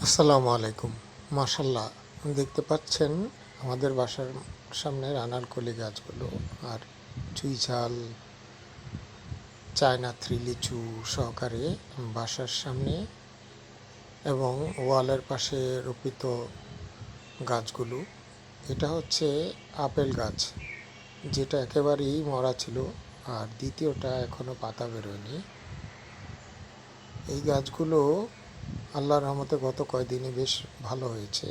আসসালামু আলাইকুম। মাশাল্লাহ, দেখতে পাচ্ছেন আমাদের বাসার সামনের আনারকলি গাছগুলো আর চুইঝাল, চায়না থ্রি লিচু সহকারে বাসার সামনে এবং ওয়ালের পাশে রোপিত গাছগুলো। এটা হচ্ছে আপেল গাছ, যেটা একেবারেই মরা ছিল, আর দ্বিতীয়টা এখনও পাতা বেরোয়নি। এই গাছগুলো আল্লাহর রহমতে গত কয়েকদিনে বেশ ভালো হয়েছে।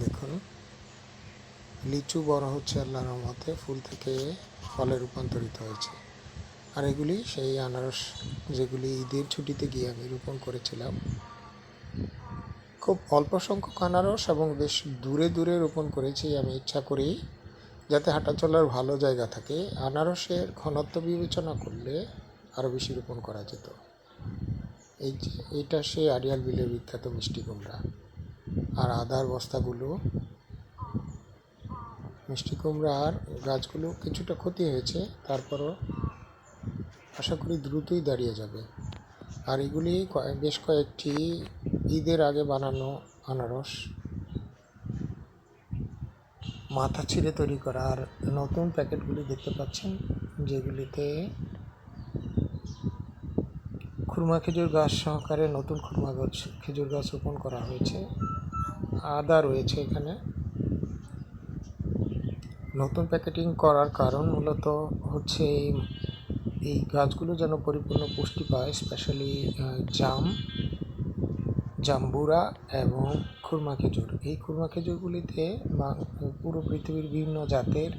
দেখুন, লিচু বড় হচ্ছে আল্লাহর রহমতে, ফুল থেকে ফলে রূপান্তরিত হয়েছে। আর এগুলি সেই আনারস যেগুলি ঈদের ছুটিতে গিয়ে আমি রোপণ করেছিলাম। খুব অল্প সংখ্যক আনারস এবং বেশ দূরে দূরে রোপণ করেছি আমি ইচ্ছা করেই, যাতে হাঁটা চলার ভালো জায়গা থাকে। আনারসের ঘনত্ব বিবেচনা করলে আরও বেশি রোপণ করা যেত। এইটা সে আড়িয়াল বিলের বিখ্যাত মিষ্টি কুমড়া। আর আদার বস্তাগুলো, মিষ্টি কুমড়ার গাছগুলো কিছুটা ক্ষতি হয়েছে, তারপরও আশা করি দ্রুতই দাঁড়িয়ে যাবে। আর এগুলি বেশ কয়েকটি ঈদের আগে বানানো আনারস, মাথা ছিঁড়ে তৈরি করা। আর নতুন প্যাকেটগুলি দেখতে পাচ্ছেন, যেগুলিতে খুরমা খেজুর গাছ সহকারে নতুন খুরমা গাছ খেজুর গাছ রোপণ করা হয়েছে। আদা রয়েছে এখানে। নতুন প্যাকেটিং করার কারণ মূলত হচ্ছে এই গাছগুলো যেন পরিপূর্ণ পুষ্টি পায়, স্পেশালি জাম্বুরা এবং খুরমা খেজুর। এই খুরমা খেজুরগুলিতে পুরো পৃথিবীর বিভিন্ন জাতের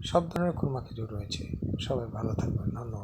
সব ধরনের খুরমা খেজুর রয়েছে। সবাই ভালো থাকবেন, ধন্যবাদ।